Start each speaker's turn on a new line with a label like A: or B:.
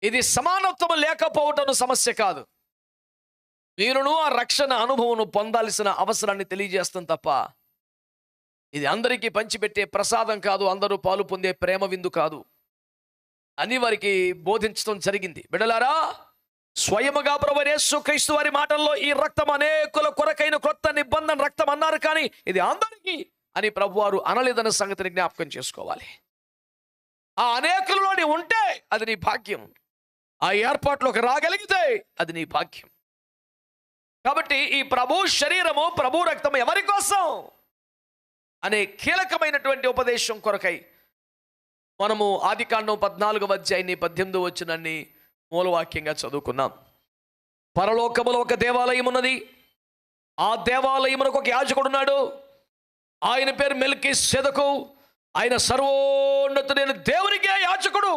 A: ఇది సమానత్వం లేకపోవటం సమస్య కాదు. మీరును ఆ రక్షణ అనుభవం పొందాల్సిన అవసరాన్ని తెలియజేస్తాం తప్ప, ఇది అందరికీ పంచిపెట్టే ప్రసాదం కాదు, అందరూ పాలు పొందే ప్రేమ విందు కాదు అని వారికి బోధించడం జరిగింది. బిడ్డలారా, స్వయముగా ప్రభువైన యేసుక్రీస్తు వారి మాటల్లో ఈ రక్తం అనేకుల కొరకైన కొత్త నిబంధన రక్తం అన్నారు, కానీ ఇది అందరికీ అని ప్రభువారు అనలేదన్న సంగతిని జ్ఞాపకం చేసుకోవాలి. ఆ అనేకులలోని ఉంటే అది నీ భాగ్యం, ఆ ఏర్పాట్లోకి రాగలిగితే అది నీ భాగ్యం. కాబట్టి ఈ ప్రభు శరీరము, ప్రభు రక్తం ఎవరి కోసం అనే కీలకమైనటువంటి ఉపదేశం కొరకై మనము ఆదికాండం 14వ అధ్యాయాన్ని 18వ వచనాన్ని మూలవాక్యంగా చదువుకున్నాం. పరలోకములో ఒక దేవాలయం ఉన్నది. ఆ దేవాలయమునకు ఒక యాజకుడు ఉన్నాడు. ఆయన పేరు మెల్కీసెదెకు. ఆయన సర్వోన్నతుడైన దేవునికే యాజకుడు.